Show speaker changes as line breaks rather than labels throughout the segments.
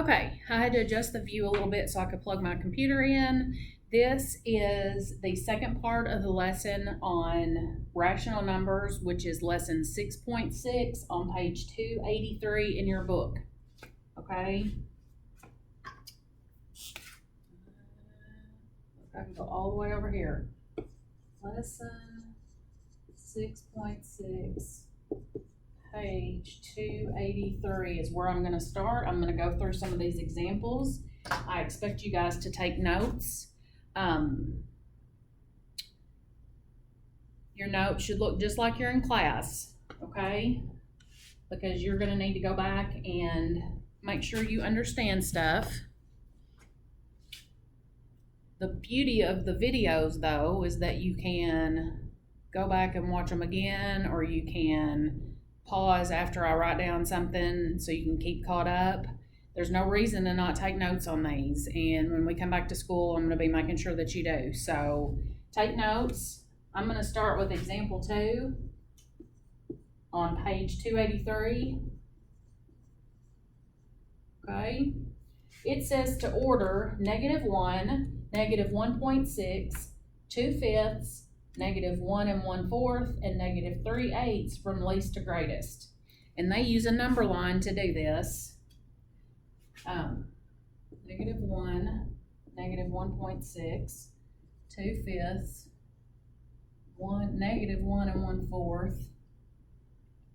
Okay, I had to adjust the view a little bit so I could plug my computer in. This is the second part of the lesson on rational numbers, which is lesson 6.6 on page 283 in your book. Okay? I can go all the way over here. Lesson 6.6. Page 283 is where I'm going to start. I'm going to go through some of these examples. I expect you guys to take notes. Your notes should look just like you're in class, okay? Because you're going to need to go back and make sure you understand stuff. The beauty of the videos, though, is that you can go back and watch them again, or you can pause after I write down something so you can keep caught up. There's no reason to not take notes on these, and when we come back to school, I'm going to be making sure that you do. So take notes. I'm going to start with example 2 on page 283. Okay. It says to order -1, -1.6, 2/5, -1 1/4, and -3/8 from least to greatest. And they use a number line to do this. -1, -1.6, 2/5, -1 1/4,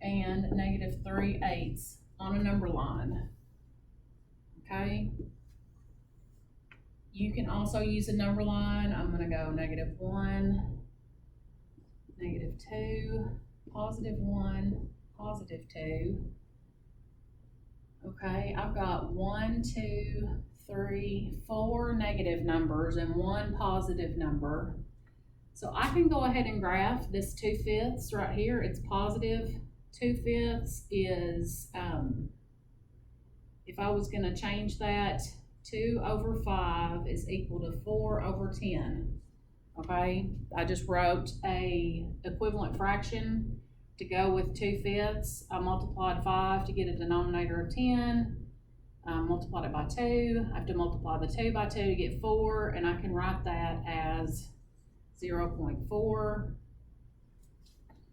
and -3/8 on a number line. Okay. You can also use a number line. I'm going to go -1, -2, +1, +2. Okay, I've got 1, 2, 3, 4 negative numbers and 1 positive number. So I can go ahead and graph this 2/5 right here. It's positive. 2/5 is, if I was going to change that, 2/5 is equal to 4/10. Okay, I just wrote a equivalent fraction to go with 2/5. I multiplied 5 to get a denominator of 10. Multiplied it by 2. I have to multiply the 2 by 2 to get 4, and I can write that as 0.4.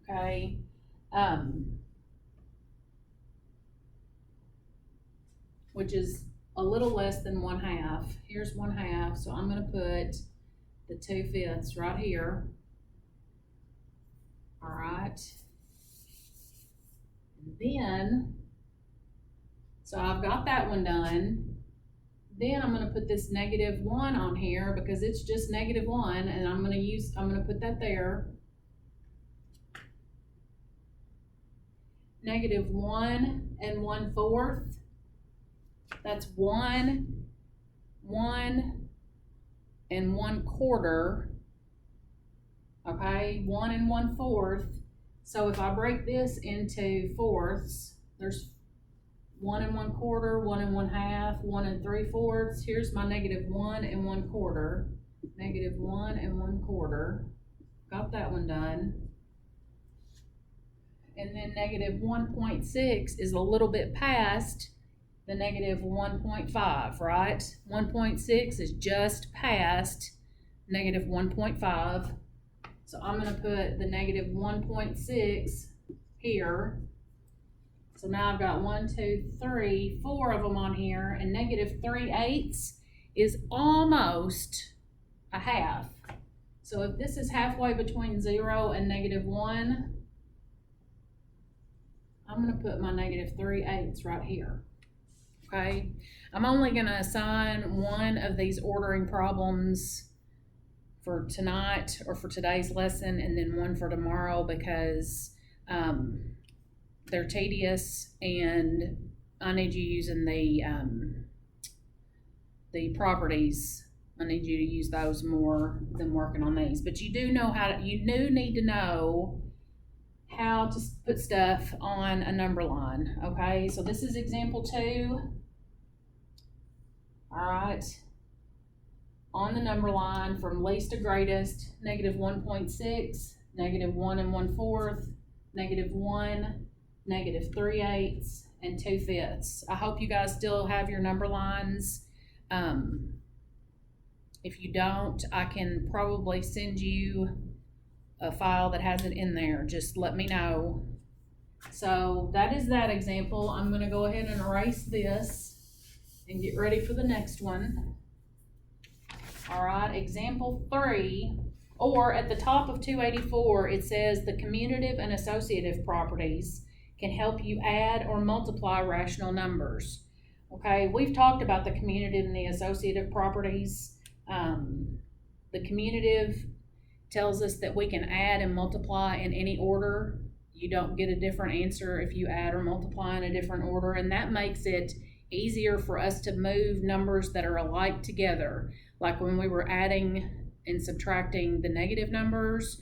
Okay. Which is a little less than 1/2. Here's 1/2, so I'm going to put the 2/5 right here. All right. And then, so I've got that one done. Then I'm going to put this -1 on here because it's just -1, and I'm going to put that there. -1 1/4. That's 1, 1 1/4. Okay, 1 1/4. So if I break this into fourths, there's 1 1/4, 1 1/2, 1 3/4. Here's my -1 1/4. -1 1/4. Got that one done. And then -1.6 is a little bit past the -1.5, right? 1.6 is just past -1.5. So I'm going to put the -1.6 here. So now I've got 1, 2, 3, 4 of them on here, and -3/8 is almost a half. So if this is halfway between 0 and -1, I'm going to put my -3/8 right here. Okay, I'm only going to assign one of these ordering problems for tonight or for today's lesson, and then one for tomorrow because they're tedious, and I need you using the properties. I need you to use those more than working on these. But you do need to know how to put stuff on a number line. Okay, so this is example 2. All right, on the number line from least to greatest, -1.6, -1 1/4, -1, -3/8, and 2/5. I hope you guys still have your number lines. If you don't, I can probably send you a file that has it in there. Just let me know. So that is that example. I'm going to go ahead and erase this and get ready for the next one. All right, example 3, or at the top of 284, it says the commutative and associative properties can help you add or multiply rational numbers. Okay, we've talked about the commutative and the associative properties. The commutative tells us that we can add and multiply in any order. You don't get a different answer if you add or multiply in a different order, and that makes it easier for us to move numbers that are alike together. Like when we were adding and subtracting the negative numbers,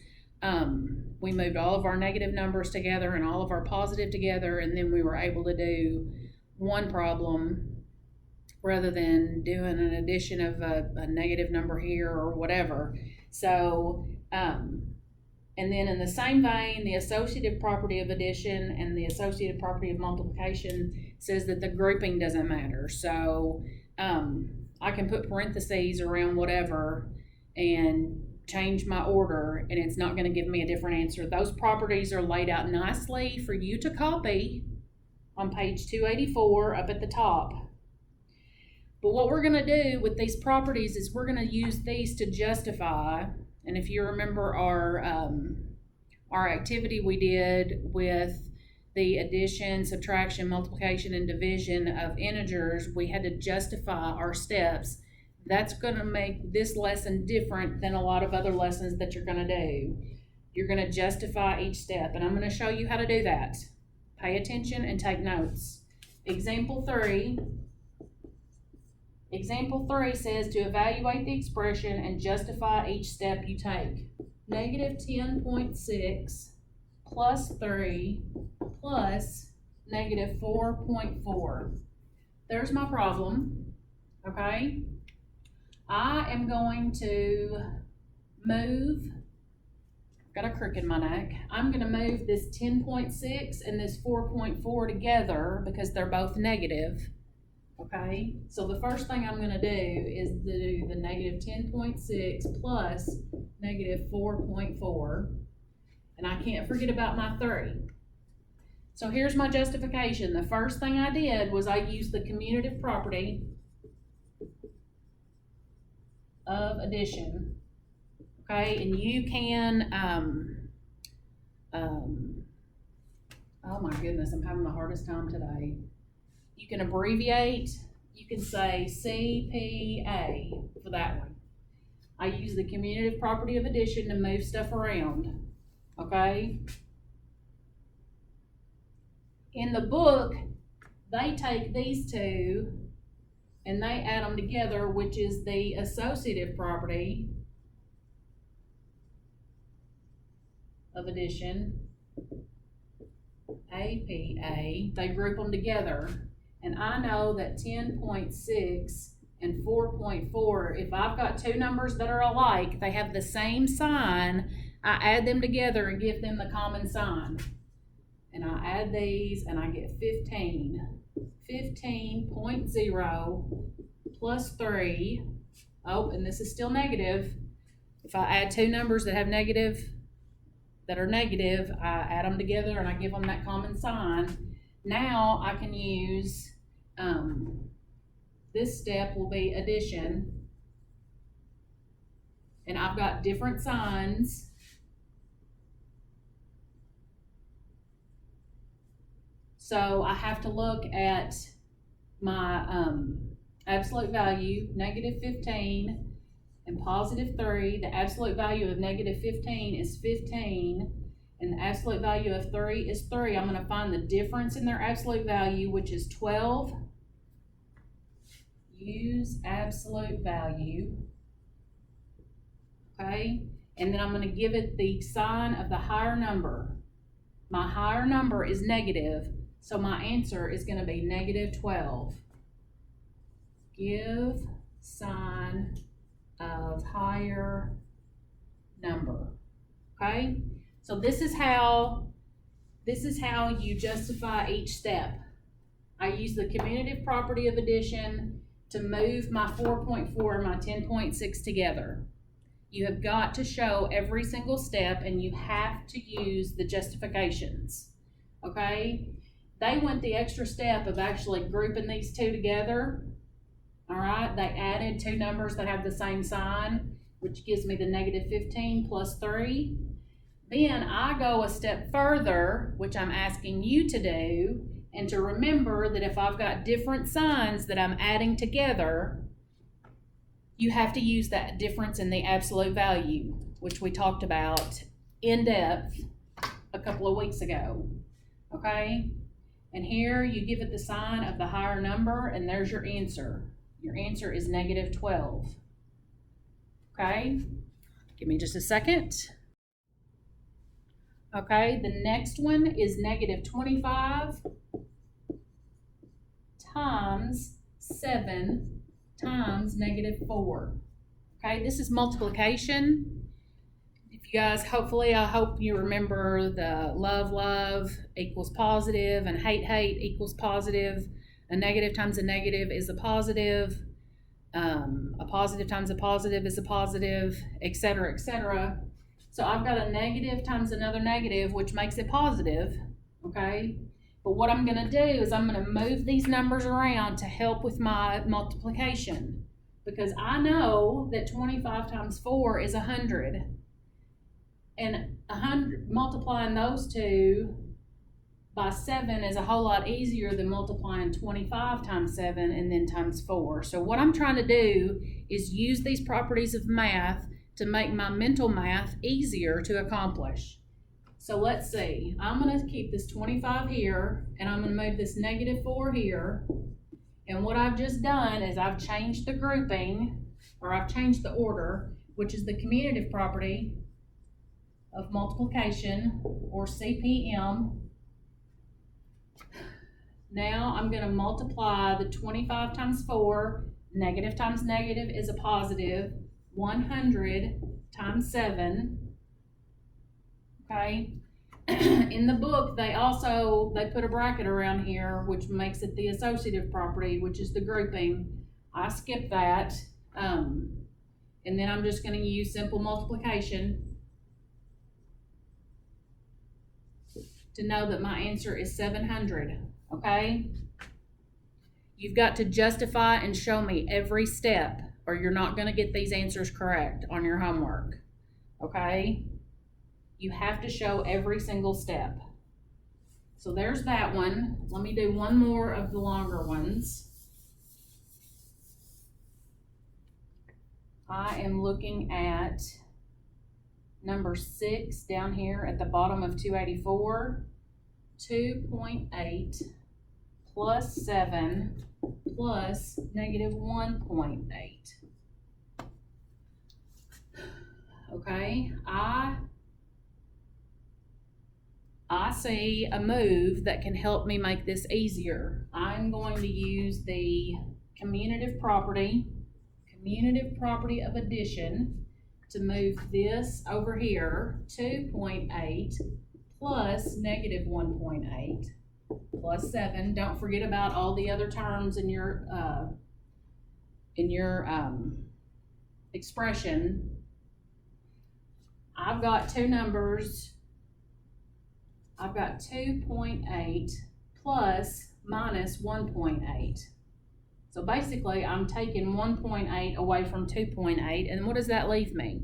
we moved all of our negative numbers together and all of our positive together, and then we were able to do one problem rather than doing an addition of a negative number here or whatever. So, and then in the same vein, the associative property of addition and the associative property of multiplication says that the grouping doesn't matter. So I can put parentheses around whatever and change my order, and it's not going to give me a different answer. Those properties are laid out nicely for you to copy on page 284 up at the top. But what we're going to do with these properties is we're going to use these to justify. And if you remember our activity we did with the addition, subtraction, multiplication, and division of integers, we had to justify our steps. That's going to make this lesson different than a lot of other lessons that you're going to do. You're going to justify each step, and I'm going to show you how to do that. Pay attention and take notes. Example 3 says to evaluate the expression and justify each step you take. Negative 10.6 plus 3 plus negative 4.4. There's my problem, okay? I am going to move, I've got a crook in my neck. I'm going to move this 10.6 and this 4.4 together because they're both negative. Okay, so the first thing I'm going to do is do the negative 10.6 plus negative 4.4, and I can't forget about my 3. So here's my justification. The first thing I did was I used the commutative property of addition. Okay, and you can, oh my goodness, I'm having the hardest time today. You can abbreviate, you can say CPA for that one. I use the commutative property of addition to move stuff around, okay? In the book, they take these two and they add them together, which is the associative property of addition, APA. They group them together. And I know that 10.6 and 4.4, if I've got two numbers that are alike, they have the same sign, I add them together and give them the common sign. And I add these and I get 15. 15.0 plus 3. Oh, and this is still negative. If I add two numbers that are negative, I add them together and I give them that common sign. Now I can use, this step will be addition, and I've got different signs. So I have to look at my absolute value, negative 15 and positive 3. The absolute value of negative 15 is 15. And the absolute value of 3 is 3. I'm going to find the difference in their absolute value, which is 12. Use absolute value. Okay? And then I'm going to give it the sign of the higher number. My higher number is negative, so my answer is going to be negative 12. Give sign of higher number. Okay? So this is how you justify each step. I use the commutative property of addition to move my 4.4 and my 10.6 together. You have got to show every single step, and you have to use the justifications, okay? They went the extra step of actually grouping these two together, all right? They added two numbers that have the same sign, which gives me the negative 15 plus 3. Then I go a step further, which I'm asking you to do, and to remember that if I've got different signs that I'm adding together, you have to use that difference in the absolute value, which we talked about in depth a couple of weeks ago, okay? And here you give it the sign of the higher number, and there's your answer. Your answer is negative 12, okay? Give me just a second. Okay, the next one is negative 25 times 7 times negative 4. Okay, this is multiplication. If you guys, hopefully, I hope you remember the love equals positive, and hate equals positive. A negative times a negative is a positive times a positive is a positive, etc., etc. So I've got a negative times another negative, which makes it positive, okay? But what I'm going to do is I'm going to move these numbers around to help with my multiplication, because I know that 25 times 4 is 100. And 100, multiplying those two by 7 is a whole lot easier than multiplying 25 times 7 and then times 4. So what I'm trying to do is use these properties of math to make my mental math easier to accomplish. So let's see, I'm going to keep this 25 here, and I'm going to move this negative 4 here. And what I've just done is I've changed the grouping, or I've changed the order, which is the commutative property of multiplication, or CPM. Now I'm going to multiply the 25 times 4, negative times negative is a positive, 100 times 7. Okay, in the book they put a bracket around here, which makes it the associative property, which is the grouping. I skipped that, and then I'm just going to use simple multiplication to know that my answer is 700. Okay, you've got to justify and show me every step, or you're not going to get these answers correct on your homework. Okay, you have to show every single step. So there's that one. Let me do one more of the longer ones. I am looking at number 6 down here at the bottom of 284. 2.8 plus 7 plus negative 1.8. Okay, I see a move that can help me make this easier. I'm going to use the commutative property of addition to move this over here, 2.8 plus negative 1.8 plus 7. Don't forget about all the other terms in your expression. I've got two numbers. I've got 2.8 plus minus 1.8. So basically, I'm taking 1.8 away from 2.8, and what does that leave me?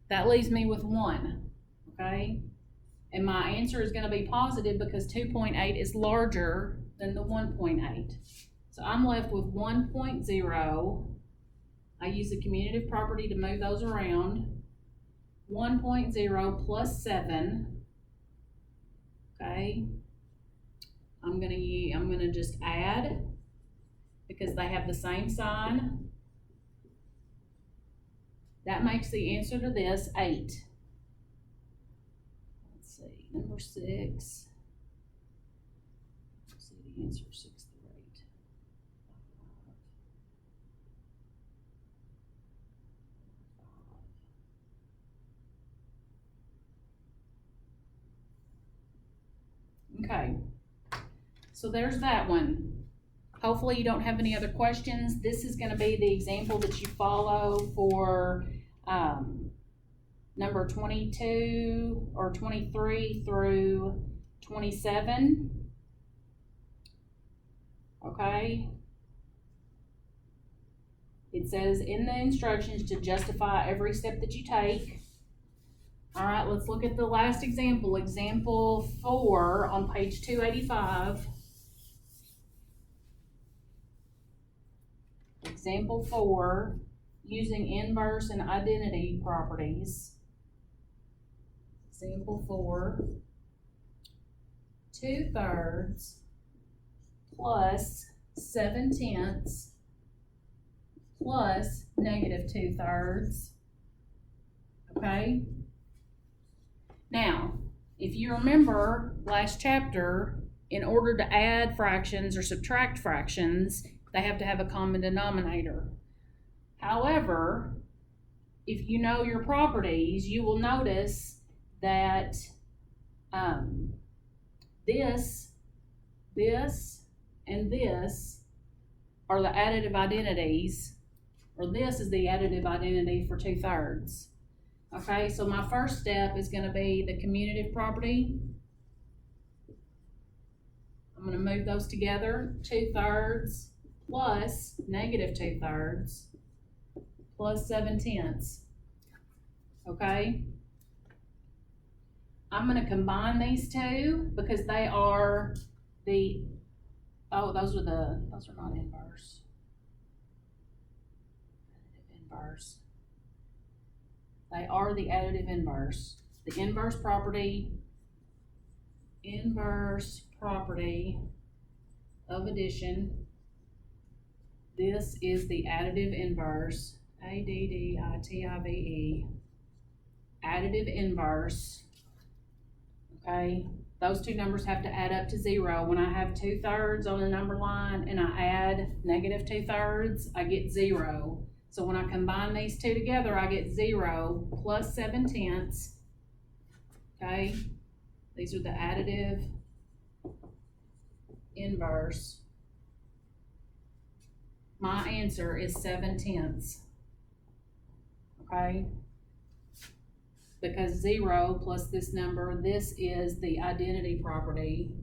That leaves me with 1, okay? And my answer is going to be positive because 2.8 is larger than the 1.8. So I'm left with 1.0. I use the commutative property to move those around. 1.0 plus 7. Okay. I'm gonna just add because they have the same sign. That makes the answer to this 8. Let's see, number 6. Let's see the answer 6 through 8. Okay. So there's that one. Hopefully you don't have any other questions. This is going to be the example that you follow for number 22 or 23 through 27. Okay. It says in the instructions to justify every step that you take. All right, let's look at the last example. Example 4 on page 285. Example 4, using inverse and identity properties. Example 4, 2/3 plus 7/10 plus -2/3. Okay? Now, if you remember last chapter, in order to add fractions or subtract fractions, they have to have a common denominator. However, if you know your properties, you will notice that this, and this are the additive identities, or this is the additive identity for 2/3. Okay, so my first step is going to be the commutative property. I'm going to move those together. 2/3 plus -2/3 plus 7/10. Okay, I'm going to combine these two because they are the, oh, those are not inverse. Additive inverse. They are the additive inverse. The inverse property of addition. This is the additive inverse, ADDITIVE, additive inverse. Okay, those two numbers have to add up to 0. When I have 2/3 on the number line and I add -2/3, I get 0. So when I combine these two together, I get 0 plus 7/10. Okay, these are the additive inverse. My answer is 7/10. Okay, because 0 plus this number, this is the identity property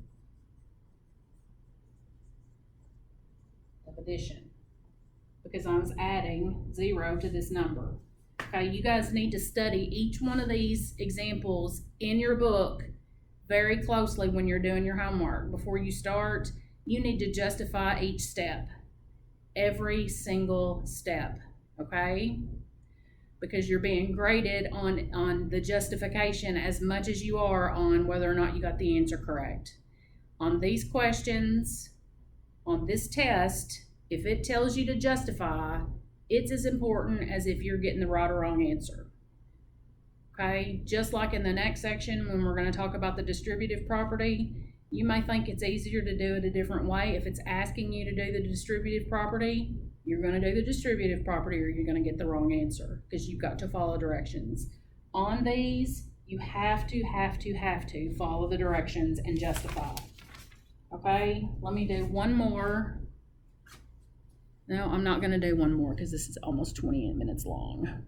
of addition, because I was adding 0 to this number. Okay, you guys need to study each one of these examples in your book very closely when you're doing your homework. Before you start, you need to justify each step, every single step, okay? Because you're being graded on the justification as much as you are on whether or not you got the answer correct. On these questions, on this test, if it tells you to justify, it's as important as if you're getting the right or wrong answer. Okay, just like in the next section when we're going to talk about the distributive property, you may think it's easier to do it a different way. If it's asking you to do the distributive property, you're going to do the distributive property or you're going to get the wrong answer because you've got to follow directions. On these, you have to follow the directions and justify. Okay, let me do one more. No, I'm not going to do one more because this is almost 28 minutes long.